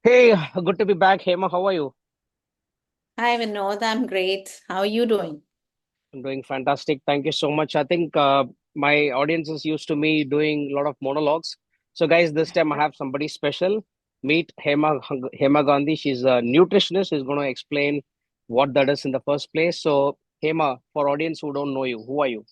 Hey, good to be back, Hema. How are you? Hi, Vinod. I'm great. How are you doing? I'm doing fantastic. Thank you so much. I think my audience is used to me doing a lot of monologues. So, guys, this time I have somebody special. Meet Hema Gandhi. She's a nutritionist. She's going to explain what that is in the first place. So, Hema, for audience who don't know you, who are you?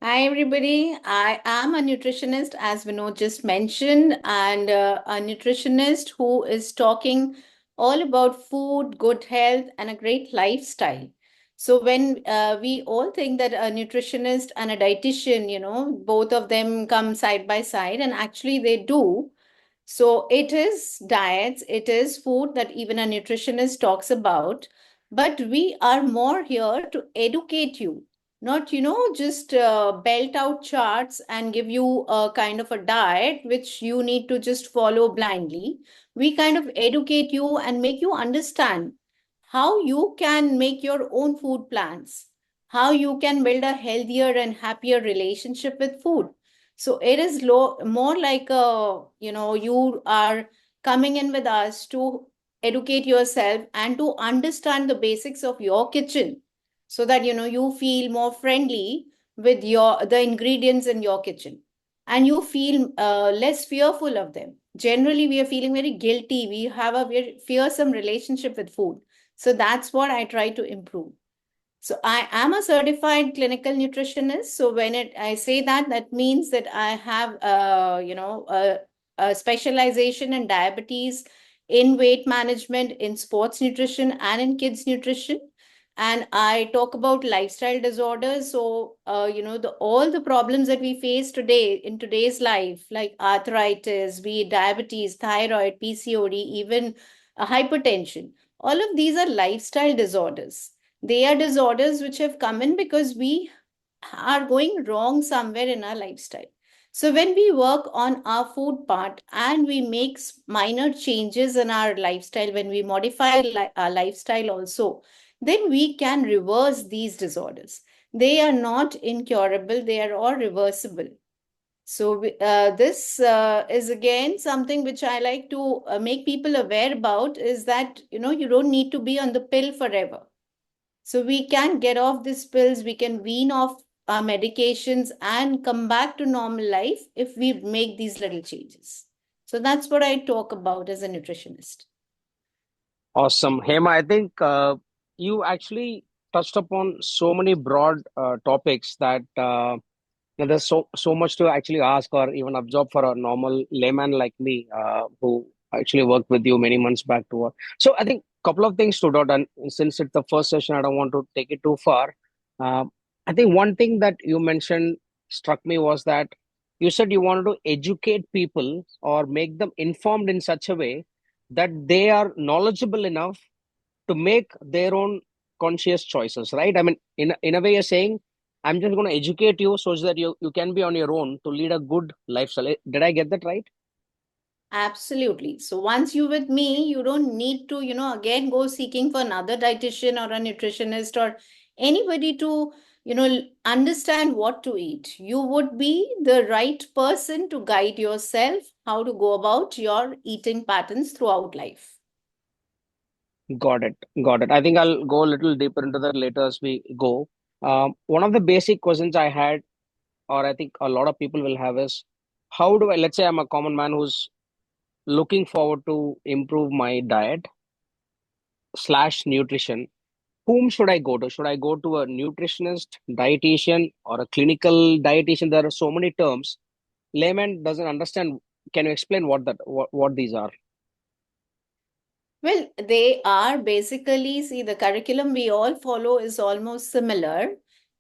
Hi, everybody. I am a nutritionist, as Vinod just mentioned, and a nutritionist who is talking all about food, good health, and a great lifestyle. So, when we all think that a nutritionist and a dietitian, both of them come side by side, and actually they do. So it is diets, it is food that even a nutritionist talks about, but we are more here to educate you, not, just belt out charts and give you a kind of a diet which you need to just follow blindly. We kind of educate you and make you understand how you can make your own food plans, how you can build a healthier and happier relationship with food. So it is more like you are coming in with us to educate yourself and to understand the basics of your kitchen so that you feel more friendly with your the ingredients in your kitchen, and you feel less fearful of them. Generally, we are feeling very guilty. We have a very fearsome relationship with food. So that's what I try to improve. So I am a certified clinical nutritionist. So I say that, that means that I have a specialization in diabetes, in weight management, in sports nutrition, and in kids nutrition. And I talk about lifestyle disorders. So the all the problems that we face today in today's life, like arthritis, be it diabetes, thyroid, PCOD, even hypertension. All of these are lifestyle disorders. They are disorders which have come in because we are going wrong somewhere in our lifestyle. So, when we work on our food part and we make minor changes in our lifestyle, when we modify our lifestyle also, then we can reverse these disorders. They are not incurable, they are all reversible. So, this is again something which I like to make people aware about, is that you don't need to be on the pill forever. So we can get off these pills, we can wean off our medications and come back to normal life if we make these little changes. So that's what I talk about as a nutritionist. Awesome. Hema, I think you actually touched upon so many broad topics that there's so much to actually ask or even absorb for a normal layman like me, who actually worked with you many months back to work. So I think a couple of things stood out, and since it's the first session, I don't want to take it too far. Um, I think one thing that you mentioned struck me was that you said you wanted to educate people or make them informed in such a way that they are knowledgeable enough to make their own conscious choices, right? I mean, in a way, you're saying, I'm just going to educate you so that you can be on your own to lead a good lifestyle. Did I get that right? Absolutely. So once you with me, you don't need to, again go seeking for another dietitian or a nutritionist or anybody to, understand what to eat. You would be the right person to guide yourself how to go about your eating patterns throughout life. Got it. Got it. I think I'll go a little deeper into that later as we go. One of the basic questions I had, or I think a lot of people will have, is how do I, let's say I'm a common man who's looking forward to improve my diet slash nutrition. Whom should I go to? Should I go to a nutritionist, dietitian, or a clinical dietitian? There are so many terms. Layman doesn't understand. Can you explain what these are? Well, they are basically, see, the curriculum we all follow is almost similar.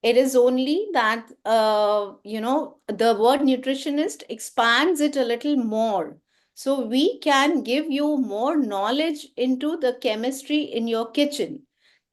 It is only that, the word nutritionist expands it a little more. So we can give you more knowledge into the chemistry in your kitchen.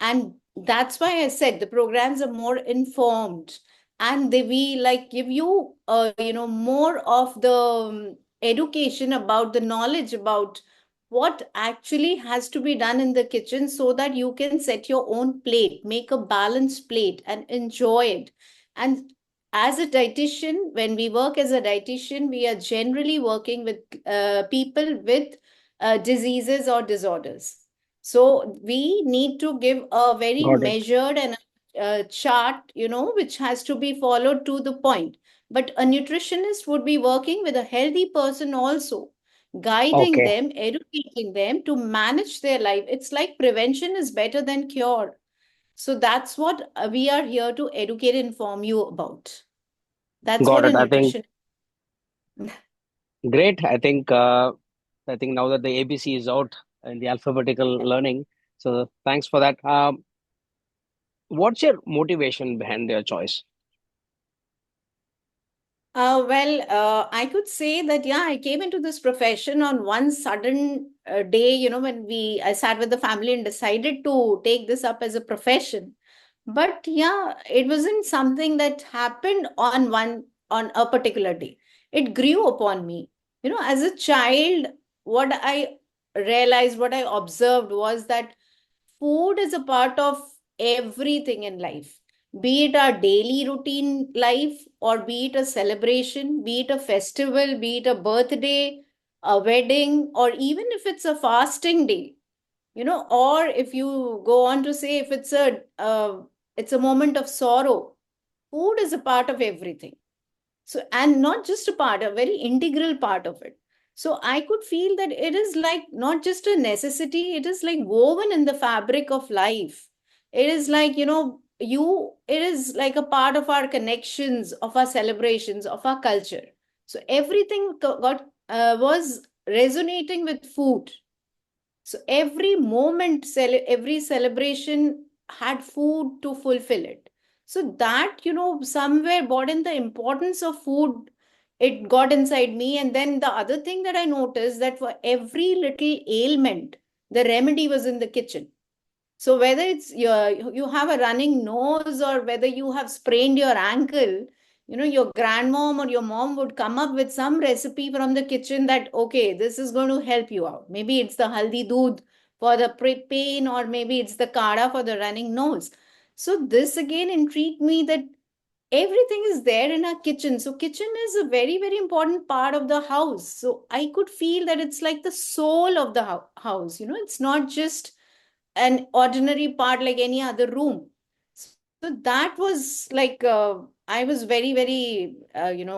And that's why I said the programs are more informed. And we like give you, more of the education about the knowledge about what actually has to be done in the kitchen so that you can set your own plate, make a balanced plate and enjoy it. And as a dietitian, when we work as a dietitian, we are generally working with people with diseases or disorders. So we need to give a very Got it. measured and chart, which has to be followed to the point. But a nutritionist would be working with a healthy person also, guiding Okay. them, educating them to manage their life. It's like prevention is better than cure. So that's what we are here to educate and inform you about. That's Got what a it. I think nutrition. great. I think now that the ABC is out in the alphabetical learning, so thanks for that. What's your motivation behind your choice? I could say that, yeah, I came into this profession on one sudden day, when I sat with the family and decided to take this up as a profession. But yeah, it wasn't something that happened on a particular day. It grew upon me. As a child, what I realized, what I observed was that food is a part of everything in life, be it our daily routine life, or be it a celebration, be it a festival, be it a birthday, a wedding, or even if it's a fasting day, or if you go on to say if it's a moment of sorrow. Food is a part of everything. So, and not just a part, a very integral part of it. So I could feel that it is like not just a necessity, it is like woven in the fabric of life. It is like, it is like a part of our connections, of our celebrations, of our culture. So everything was resonating with food. So every moment, every celebration had food to fulfill it. So that, somewhere brought in the importance of food. It got inside me. And then the other thing that I noticed, that for every little ailment, the remedy was in the kitchen. So whether it's you have a running nose, or whether you have sprained your ankle, your grandmom or your mom would come up with some recipe from the kitchen that, okay, this is going to help you out. Maybe it's the haldi doodh for the pain, or maybe it's the kada for the running nose. So this again intrigued me, that everything is there in our kitchen. So kitchen is a very, very important part of the house. So I could feel that it's like the soul of the house. It's not just an ordinary part like any other room. So that was like, I was very, very,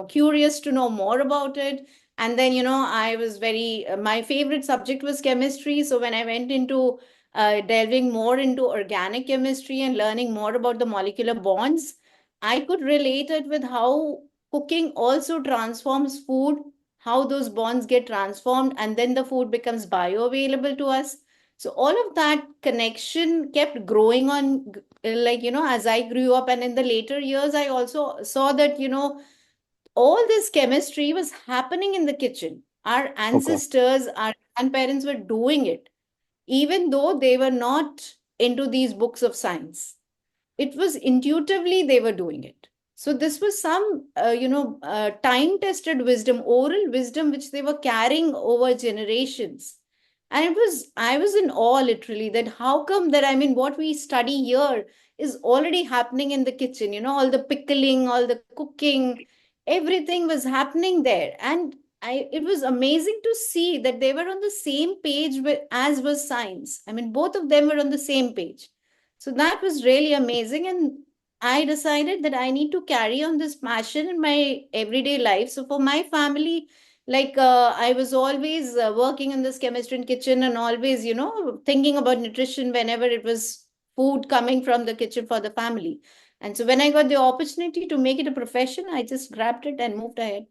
curious to know more about it. And then, I was very, my favorite subject was chemistry. So when I went into delving more into organic chemistry and learning more about the molecular bonds, I could relate it with how cooking also transforms food, how those bonds get transformed, and then the food becomes bioavailable to us. So all of that connection kept growing on, like, as I grew up. And in the later years, I also saw that, all this chemistry was happening in the kitchen. Our Okay. ancestors, our grandparents were doing it, even though they were not into these books of science. It was intuitively they were doing it. So this was some time tested wisdom, oral wisdom, which they were carrying over generations. And I was in awe, literally, that how come that, I mean, what we study here is already happening in the kitchen. All the pickling, all the cooking, everything was happening there. And it was amazing to see that they were on the same page as was science. I mean, both of them were on the same page. So that was really amazing. And I decided that I need to carry on this passion in my everyday life. So for my family, like, I was always working in this chemistry in kitchen, and always, thinking about nutrition whenever it was food coming from the kitchen for the family. And so when I got the opportunity to make it a profession, I just grabbed it and moved ahead.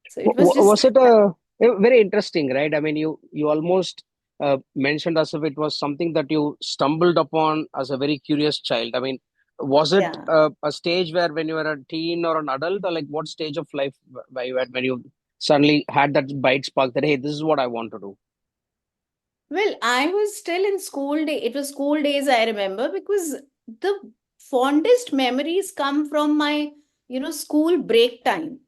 So it was Was just, it very interesting, right? I mean, you almost mentioned as if it was something that you stumbled upon as a very curious child. I mean, was it yeah. a stage where when you were a teen or an adult, or like what stage of life were you at when you suddenly had that bite spark that, hey, this is what I want to do? Well, I was still in school day. It was school days, I remember, because the fondest memories come from my, school break time.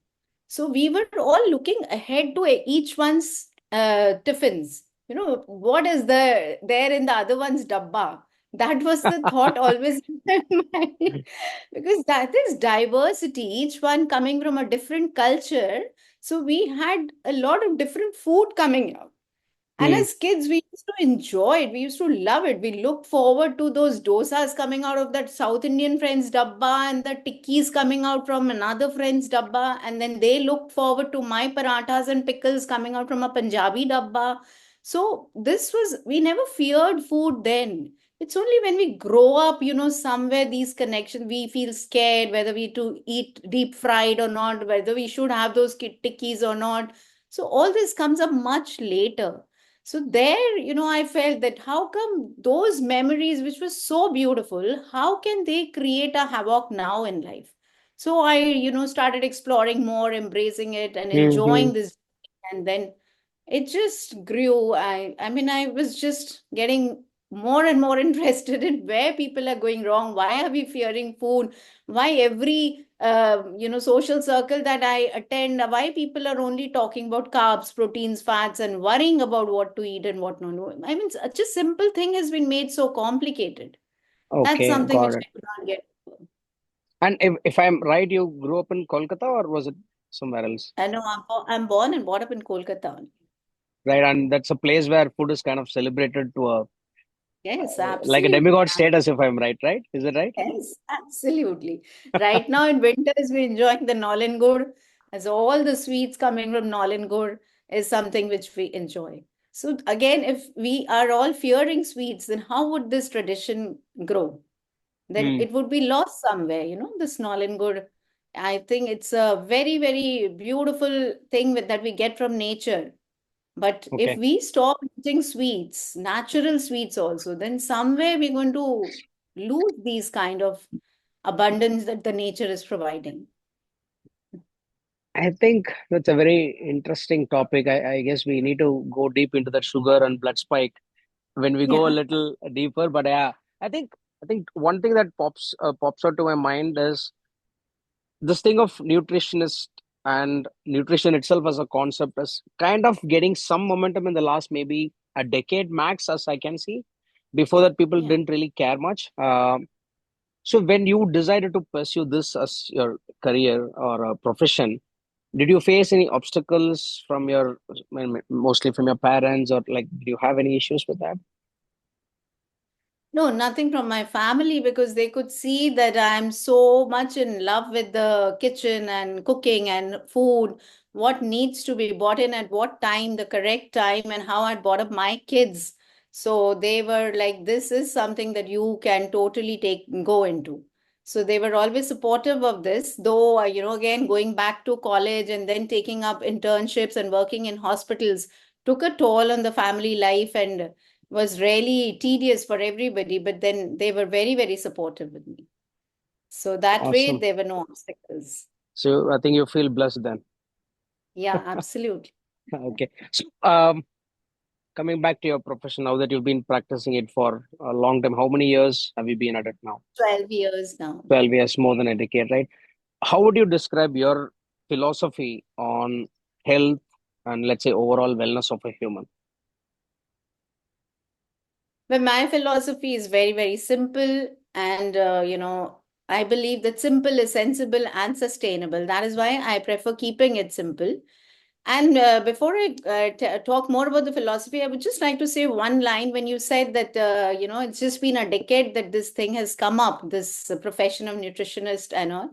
So we were all looking ahead to each one's tiffins. What is there in the other one's dabba? That was the thought always in my mind. Because that is diversity, each one coming from a different culture. So we had a lot of different food coming out. And Hmm. as kids, we used to enjoy it. We used to love it. We looked forward to those dosas coming out of that South Indian friend's dabba and the tikkis coming out from another friend's dabba. And then they looked forward to my parathas and pickles coming out from a Punjabi dabba. So this was, we never feared food then. It's only when we grow up, somewhere these connections, we feel scared whether we to eat deep fried or not, whether we should have those tikkis or not. So all this comes up much later. So there, I felt that how come those memories, which were so beautiful, how can they create a havoc now in life? So I, started exploring more, embracing it and Hmm. enjoying this. And then it just grew. I mean, I was just getting more and more interested in where people are going wrong. Why are we fearing food? Why every social circle that I attend, why people are only talking about carbs, proteins, fats, and worrying about what to eat and what not. I mean, such a simple thing has been made so complicated. That's Okay, something got which it. I could not get. And if I'm right, you grew up in Kolkata or was it somewhere else? I know I'm born and brought up in Kolkata. Right, and that's a place where food is kind of celebrated to a Yes, like a absolutely. demigod status, if I'm right, right? Is it right? Yes, absolutely. Right now in winters, we're enjoying the Nolen Gur, as all the sweets coming from Nolen Gur is something which we enjoy. So again, if we are all fearing sweets, then how would this tradition grow? Then Hmm. it would be lost somewhere, this Nolen Gur. I think it's a very, very beautiful thing that we get from nature. But if Okay. we stop eating sweets, natural sweets also, then somewhere we're going to lose these kind of abundance that the nature is providing. I think that's a very interesting topic. I guess we need to go deep into that sugar and blood spike when we go a Yeah. little deeper. But yeah, I think I think one thing that pops out to my mind is this thing of nutritionist and nutrition itself as a concept is kind of getting some momentum in the last maybe a decade max, as I can see. Before that, people Yeah. didn't really care much. So when you decided to pursue this as your career or a profession, did you face any obstacles from your, mostly from your parents, or like, do you have any issues with that? No, nothing from my family because they could see that I'm so much in love with the kitchen and cooking and food, what needs to be bought in at what time, the correct time, and how I brought up my kids. So they were like, this is something that you can totally go into. So they were always supportive of this, though, again, going back to college and then taking up internships and working in hospitals took a toll on the family life and was really tedious for everybody, but then they were very, very supportive with me. So that way, Awesome. there were no obstacles. So I think you feel blessed then. Yeah, absolutely. Okay. So coming back to your profession, now that you've been practicing it for a long time, how many years have you been at it now? 12 years now. 12 years, more than a decade, right? How would you describe your philosophy on health and, let's say, overall wellness of a human? But my philosophy is very, very simple. And, I believe that simple is sensible and sustainable. That is why I prefer keeping it simple. And before I talk more about the philosophy, I would just like to say one line when you said that, it's just been a decade that this thing has come up, this profession of nutritionist and all.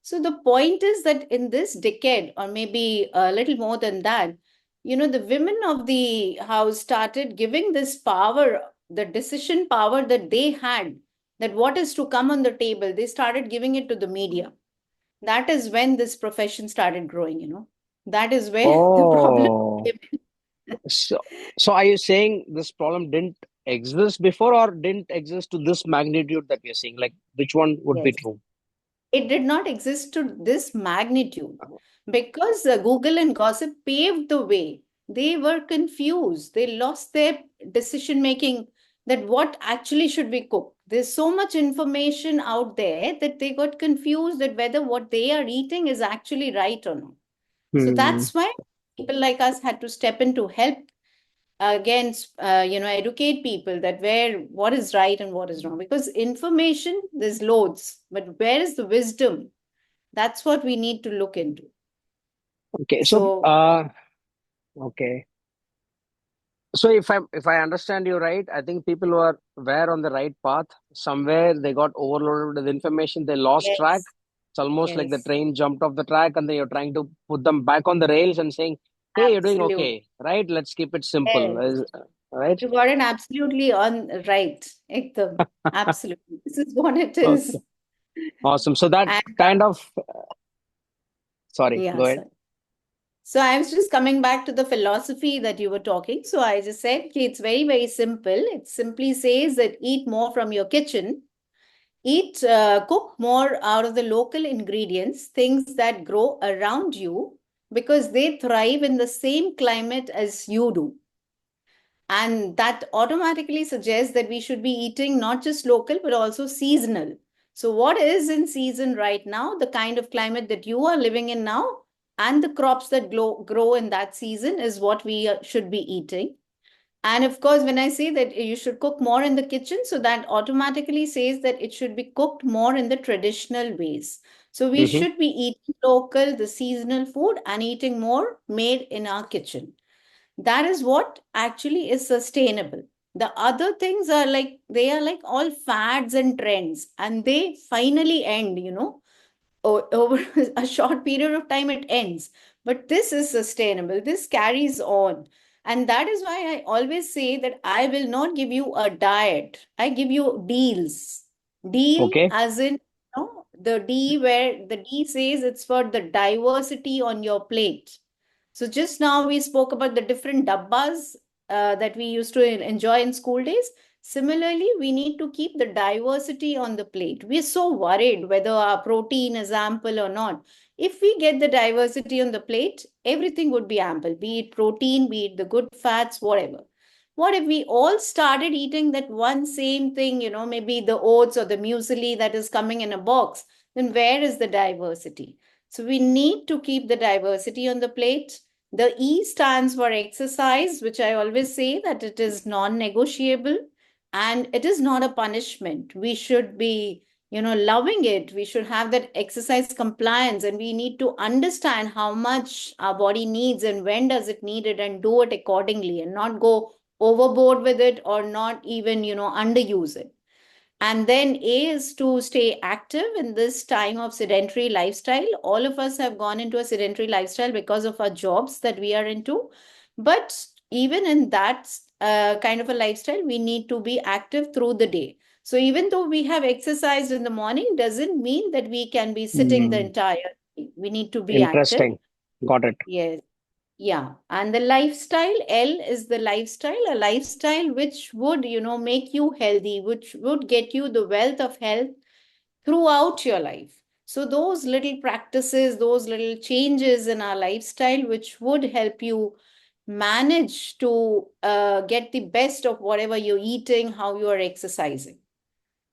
So the point is that in this decade, or maybe a little more than that, the women of the house started giving this power, the decision power that they had, that what is to come on the table, they started giving it to the media. That is when this profession started growing. That is where the problem Oh, came so, so are you saying this problem didn't exist before or didn't exist to this magnitude that we are seeing? Like, which one would in. be true? It did not exist to this magnitude because Google and gossip paved the way. They were confused. They lost their decision making that what actually should be cooked. There's so much information out there that they got confused that whether what they are eating is actually right or not. So Hmm. that's why people like us had to step in to help again, educate people that where what is right and what is wrong. Because information, there's loads, but where is the wisdom? That's what we need to look into. Okay, so So, okay. So if I understand you right, I think people were on the right path. Somewhere they got overloaded with information, they lost track. yes, It's almost like the yes, train jumped off the track and then you're trying to put them back on the rails and saying, "Hey, you're doing absolutely. okay, right? Let's keep it simple." Yes. Right? You got it absolutely on right. Ekdam. Absolutely. This is what it Okay. is. Awesome. So that And kind of, sorry, yeah, go ahead. sir. So I was just coming back to the philosophy that you were talking. So I just said, okay, it's very, very simple. It simply says that eat more from your kitchen, cook more out of the local ingredients, things that grow around you because they thrive in the same climate as you do. And that automatically suggests that we should be eating not just local, but also seasonal. So, what is in season right now, the kind of climate that you are living in now, and the crops that grow in that season is what we should be eating. And of course, when I say that you should cook more in the kitchen, so that automatically says that it should be cooked more in the traditional ways. So we Hmm. should be eating local, the seasonal food, and eating more made in our kitchen. That is what actually is sustainable. The other things are like, they are like all fads and trends, and they finally end, over a short period of time it ends. But this is sustainable, this carries on. And that is why I always say that I will not give you a diet, I give you deals. Deal Okay. as in, the D, where the D says it's for the diversity on your plate. So just now we spoke about the different dabbas that we used to enjoy in school days. Similarly, we need to keep the diversity on the plate. We're so worried whether our protein is ample or not. If we get the diversity on the plate, everything would be ample, be it protein, be it the good fats, whatever. What if we all started eating that one same thing, maybe the oats or the muesli that is coming in a box? Then where is the diversity? So we need to keep the diversity on the plate. The E stands for exercise, which I always say that it is non-negotiable and it is not a punishment. We should be, loving it. We should have that exercise compliance, and we need to understand how much our body needs and when does it need it, and do it accordingly and not go overboard with it, or not even, underuse it. And then A is to stay active in this time of sedentary lifestyle. All of us have gone into a sedentary lifestyle because of our jobs that we are into. But even in that kind of a lifestyle, we need to be active through the day. So even though we have exercised in the morning, doesn't mean that we can be sitting the Mm, entire day. We need to be active. interesting. Got it. Yes. Yeah, and the lifestyle, L is the lifestyle, a lifestyle which would, make you healthy, which would get you the wealth of health throughout your life. So those little practices, those little changes in our lifestyle, which would help you manage to get the best of whatever you're eating, how you are exercising.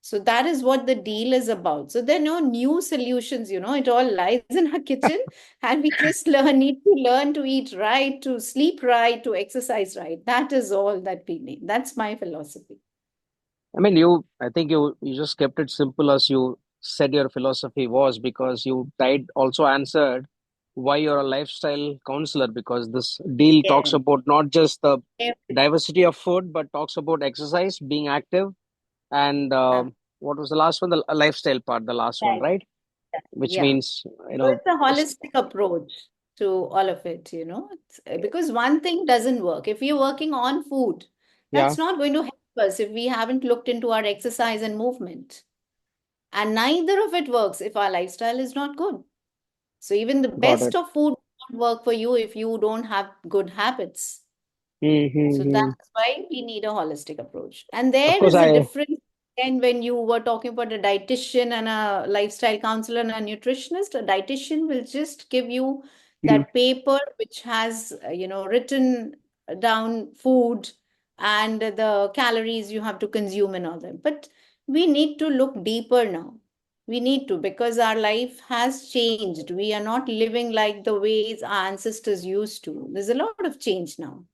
So that is what the deal is about. So there are no new solutions, it all lies in our kitchen. And we just need to learn to eat right, to sleep right, to exercise right. That is all that we need. That's my philosophy. I mean, I think you just kept it simple as you said your philosophy was, because you tried also answered why you're a lifestyle counselor, because this deal talks Yeah. about not just the Everything. diversity of food, but talks about exercise, being active, and what was the last one? The lifestyle part, the last one, Right. right? Which Yeah. means, So it's a holistic approach to all of it, because one thing doesn't work. If you're working on food, yeah, that's not going to help us if we haven't looked into our exercise and movement. And neither of it works if our lifestyle is not good. So even the got best it. of food won't work for you if you don't have good habits. So Mm-hmm. that's why we need a holistic approach. And Of there course, is a I. difference. And when you were talking about a dietitian and a lifestyle counselor and a nutritionist, a dietitian will just give you Mhm. that paper which has, written down food and the calories you have to consume and all that. But we need to look deeper now. We need to, because our life has changed. We are not living like the ways our ancestors used to. There's a lot of change now.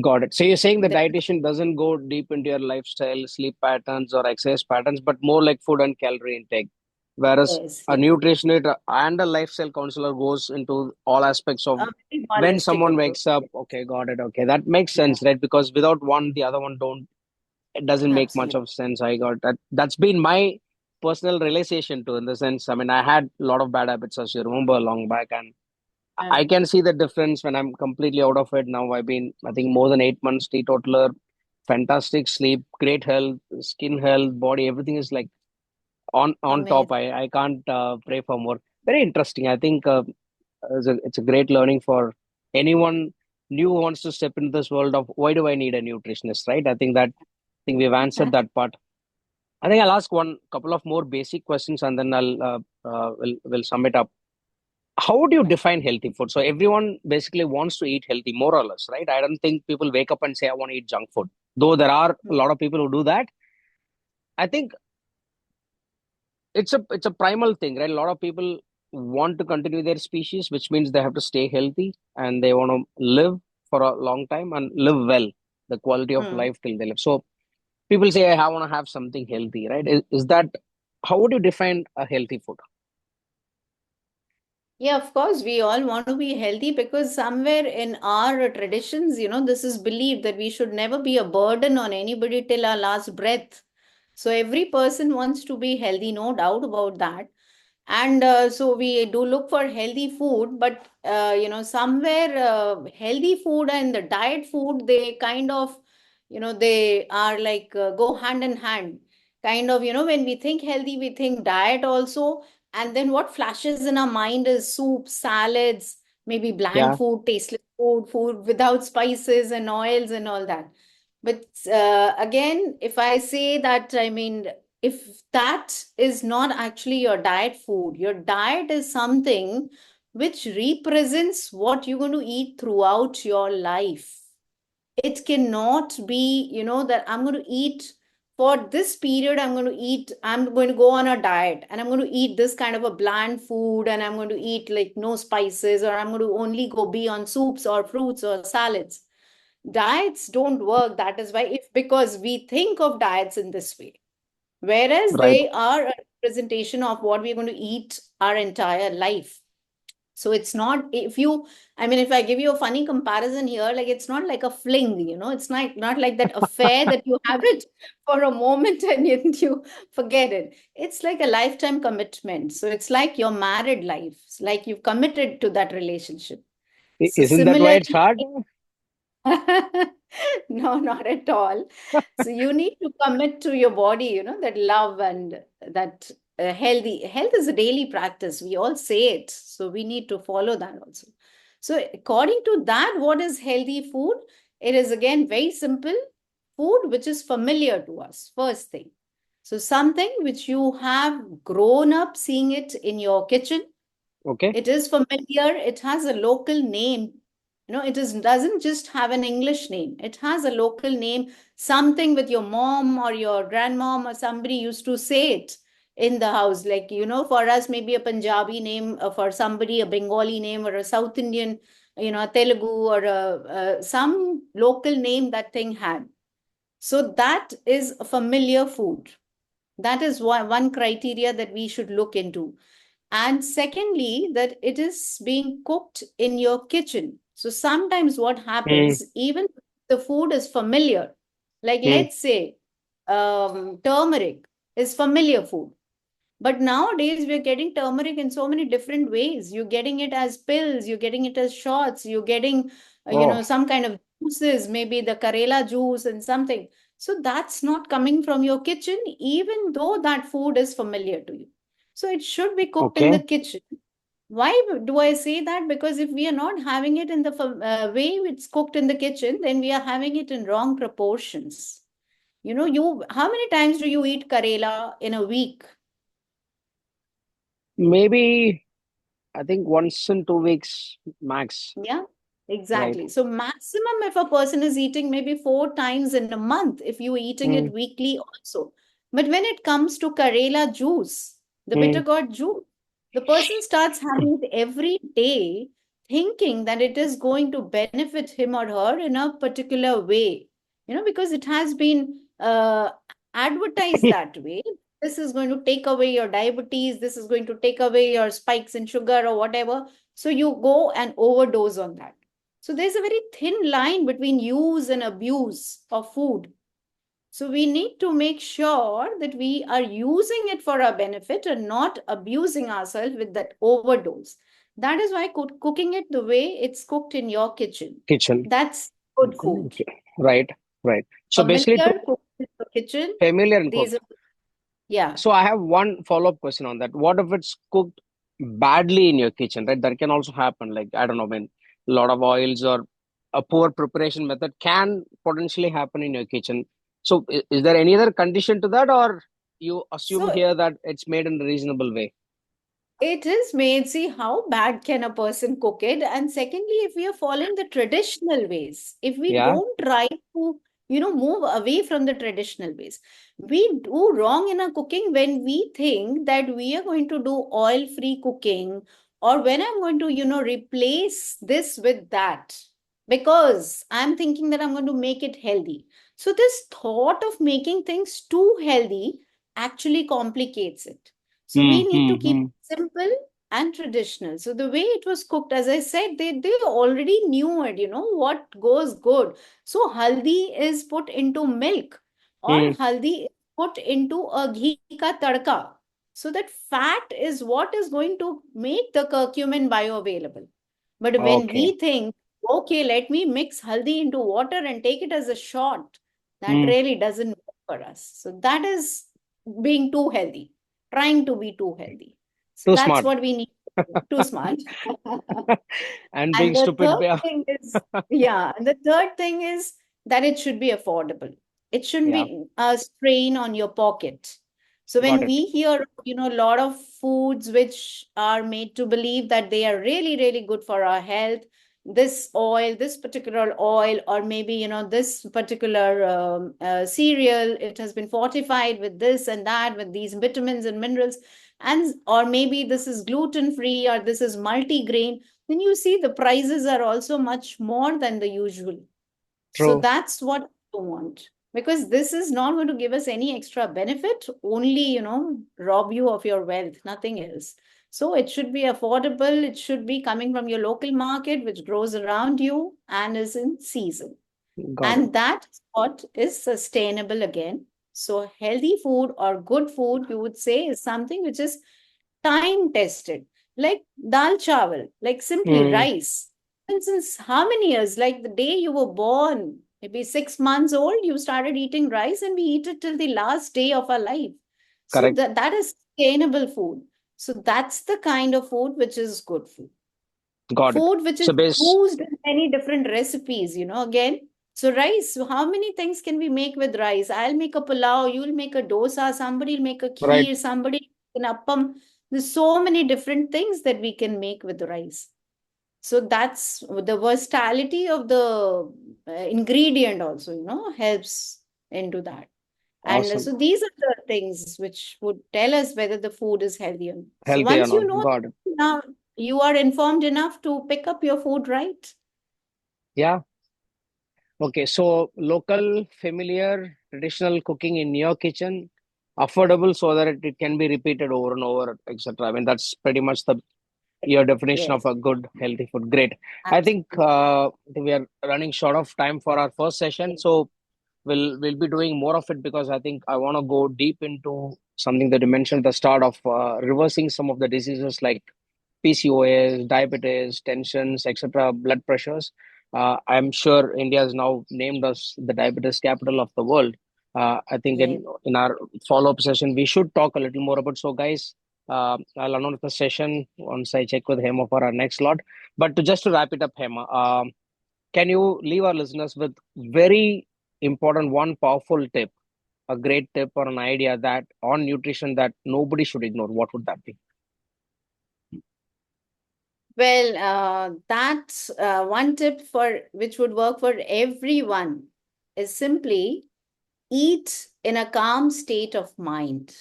Got it. So you're saying the Then, dietitian doesn't go deep into your lifestyle, sleep patterns, or exercise patterns, but more like food and calorie intake. Whereas yes, a yes. nutritionist and a lifestyle counselor goes into all aspects A of very when holistic someone approach. wakes up. Okay, got it. Okay, that makes Yeah, sense, right? Because without one, the other one don't. It doesn't make much absolutely. of sense. I got that. That's been my personal realization too, in the sense. I mean, I had a lot of bad habits, as you remember, long back, and I Right. can see the difference when I'm completely out of it now. I've been, I think, more than 8 months teetotaler, fantastic sleep, great health, skin health, body, everything is like on top. Amazing. I can't pray for more. Very interesting. I think it's a great learning for anyone new who wants to step into this world of why do I need a nutritionist, right? I think we've answered that part. I think I'll ask one couple of more basic questions and then we'll sum it up. How would you Yeah. define healthy food? So everyone basically wants to eat healthy, more or less, right? I don't think people wake up and say, I want to eat junk food. Though there are a lot of people who do that. I think it's a primal thing, right? A lot of people want to continue their species, which means they have to stay healthy and they want to live for a long time and live well, the quality of Hmm. life till they live. So people say, I want to have something healthy, right? Is that how would you define a healthy food? Yeah, of course, we all want to be healthy because somewhere in our traditions, this is believed that we should never be a burden on anybody till our last breath. So every person wants to be healthy, no doubt about that. And so we do look for healthy food, but somewhere healthy food and the diet food, they kind of, they are like go hand in hand. Kind of, when we think healthy, we think diet also, and then what flashes in our mind is soup, salads, maybe bland Yeah, food, tasteless food, food without spices and oils and all that. But again, if I say that, I mean, if that is not actually your diet food, your diet is something which represents what you're going to eat throughout your life. It cannot be, that I'm going to eat for this period, I'm going to go on a diet and I'm going to eat this kind of a bland food and I'm going to eat like no spices, or I'm going to only go be on soups or fruits or salads. Diets don't work. That is why, if because we think of diets in this way, whereas right. they are a representation of what we're going to eat our entire life. So it's not, if you, I mean, if I give you a funny comparison here, like it's not like a fling, it's not like that affair that you have it for a moment and you forget it. It's like a lifetime commitment. So it's like your married life. It's like you've committed to that relationship. So Isn't that why similarly, it's hard? no, not at all. So you need to commit to your body, that love and that healthy. Health is a daily practice. We all say it. So we need to follow that also. So according to that, what is healthy food? It is again very simple. Food which is familiar to us, first thing. So something which you have grown up seeing it in your kitchen, Okay. it is familiar. It has a local name. It is doesn't just have an English name. It has a local name. Something with your mom or your grandmom or somebody used to say it in the house. Like, for us, maybe a Punjabi name, for somebody, a Bengali name, or a South Indian, a Telugu, or some local name that thing had. So that is a familiar food. That is one criteria that we should look into. And secondly, that it is being cooked in your kitchen. So sometimes what Mm, happens, even the food is familiar, like mm. let's say turmeric is familiar food. But nowadays, we're getting turmeric in so many different ways. You're getting it as pills, you're getting it as shots, you're getting, Oh, some kind of juices, maybe the Karela juice and something. So that's not coming from your kitchen, even though that food is familiar to you. So it should be cooked in the okay. kitchen. Why do I say that? Because if we are not having it in the way it's cooked in the kitchen, then we are having it in wrong proportions. How many times do you eat Karela in a week? Maybe I think once in 2 weeks max, Yeah, right? exactly. So maximum if a person is eating maybe 4 times in a month, if you're eating it Mm, weekly also. But when it comes to Karela juice, the bitter mm. gourd juice, the person starts having it every day. thinking that it is going to benefit him or her in a particular way, because it has been advertised that way. This is going to take away your diabetes, this is going to take away your spikes in sugar or whatever. So you go and overdose on that. So there's a very thin line between use and abuse of food. So we need to make sure that we are using it for our benefit and not abusing ourselves with that overdose. That is why cooking it the way it's cooked in your kitchen. Kitchen. That's good food. Okay. Right, right. So basically, to Familiar cooked in the kitchen. familiar and These cooked. are, yeah. So I have one follow-up question on that. What if it's cooked badly in your kitchen, right? That can also happen. Like, I don't know, when a lot of oils or a poor preparation method can potentially happen in your kitchen. So is there any other condition to that, or you assume So here that it's made in a reasonable way? it is made. See, how bad can a person cook it? And secondly, if we are following the traditional ways, if we Yeah. don't try to, move away from the traditional ways, we do wrong in our cooking when we think that we are going to do oil-free cooking, or when I'm going to, replace this with that, because I'm thinking that I'm going to make it healthy. So this thought of making things too healthy actually complicates it. So Hmm, we need hmm, to keep hmm. it simple and traditional. So the way it was cooked, as I said, they already knew it, what goes good. So haldi is put into milk, or Hmm. haldi is put into a ghee ka tadka. So that fat is what is going to make the curcumin bioavailable. But when Okay. we think, okay, let me mix haldi into water and take it as a shot, that Hmm. really doesn't work for us. So that is being too healthy, trying to be too healthy. So Too that's smart. what we need to do. Too smart. And being And the stupid. third thing is, yeah, and the third thing is that it should be affordable. It shouldn't Yeah, be a strain on your pocket. So got when it. we hear, a lot of foods which are made to believe that they are really, really good for our health, this oil, this particular oil, or maybe, this particular cereal, it has been fortified with this and that, with these vitamins and minerals, and or maybe this is gluten free or this is multi-grain, then you see the prices are also much more than the usual. So True. that's what I want. Because this is not going to give us any extra benefit, only, rob you of your wealth, nothing else. So it should be affordable. It should be coming from your local market, which grows around you and is in season. Got it. And that is what is sustainable again. So healthy food or good food, you would say, is something which is time tested, like dal chawal, like simply Hmm. rice. And since how many years? Like the day you were born, maybe 6 months old, you started eating rice, and we eat it till the last day of our life. So Correct. that is sustainable food. So that's the kind of food which is good food. Got it. Food which So is base. used in many different recipes, again. So rice, so how many things can we make with rice? I'll make a pulao, you'll make a dosa, somebody will make a Right. kheer, somebody an appam. There's so many different things that we can make with rice. So that's the versatility of the ingredient also, helps into that. And Awesome. so these are the things which would tell us whether the food is healthy or not. So Healthy or once you not. know, Got it. now you are informed enough to pick up your food, right? Yeah. Okay. So local, familiar, traditional cooking in your kitchen, affordable so that it can be repeated over and over, etc. I mean, that's pretty much the your definition of Yes, a good healthy food. Great. I think absolutely. we are running short of time for our first session, so we'll be doing more of it because I think I want to go deep into something that you mentioned at the start of reversing some of the diseases like PCOS, diabetes, tensions, etc., blood pressures. I'm sure India is now named as the diabetes capital of the world. I think Yes. in our follow-up session we should talk a little more about. So, guys, I'll announce the session once I check with Hema for our next slot. But to wrap it up, Hema, can you leave our listeners with very important one powerful tip, a great tip or an idea that on nutrition that nobody should ignore? What would that be? Well, that's one tip for which would work for everyone is simply eat in a calm state of mind.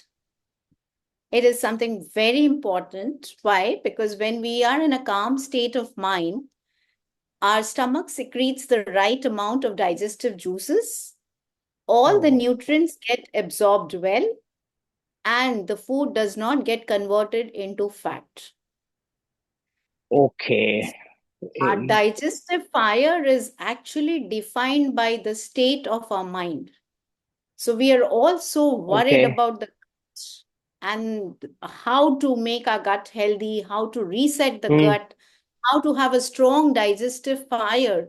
It is something very important. Why? Because when we are in a calm state of mind, our stomach secretes the right amount of digestive juices. All the Oh, nutrients get absorbed well, and the food does not get converted into fat. okay. Our Um, digestive fire is actually defined by the state of our mind. So we are also worried okay. about the gut and how to make our gut healthy, how to reset the Hmm. gut, how to have a strong digestive fire.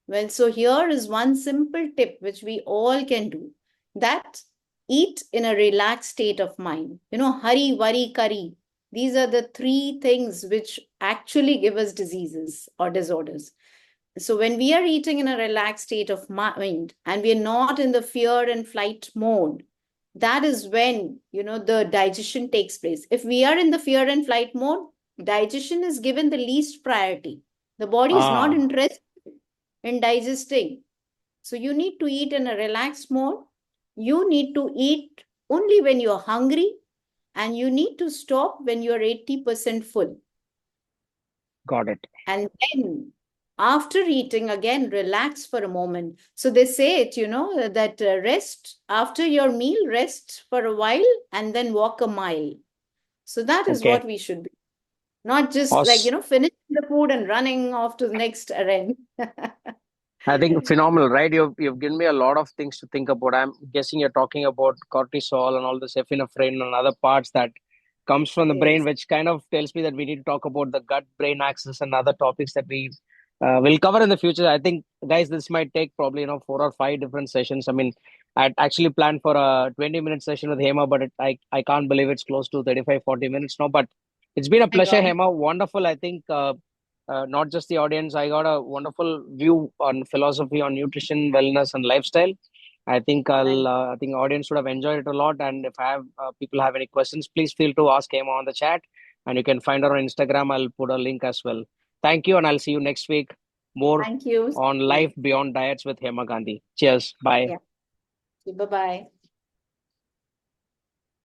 Well, so here is one simple tip which we all can do, that eat in a relaxed state of mind. Hurry, worry, curry. These are the three things which actually give us diseases or disorders. So when we are eating in a relaxed state of mind and we are not in the fear and flight mode, that is when, the digestion takes place. If we are in the fear and flight mode, digestion is given the least priority. The body is not Ah, interested in digesting. So you need to eat in a relaxed mode. You need to eat only when you're hungry, and you need to stop when you're 80% full. got it. And then after eating, again, relax for a moment. So they say it, that rest after your meal, rest for a while and then walk a mile. So that is Okay. what we should be. Not just like, Awesome. finishing the food and running off to the next errand. I think phenomenal, right? You've given me a lot of things to think about. I'm guessing you're talking about cortisol and all this epinephrine and other parts that comes from the brain, Yes, which kind of tells me that we need to talk about the gut-brain axis and other topics that we will cover in the future. I think, guys, this might take probably 4 or 5 different sessions. I mean, I'd actually planned for a 20-minute session with Hema, but I can't believe it's close to 35-40 minutes now. But it's been a my pleasure, God. Hema. Wonderful. I think. Not just the audience. I got a wonderful view on philosophy on nutrition, wellness, and lifestyle. Thank I think audience would have enjoyed it a lot. And if I have people have any questions, please feel to ask Emma on the chat. And you can find her on Instagram. I'll put a link as well. Thank you, and I'll see you next week. More thank you. on life beyond diets with Hema Gandhi. Cheers. Bye. Yeah. Bye bye.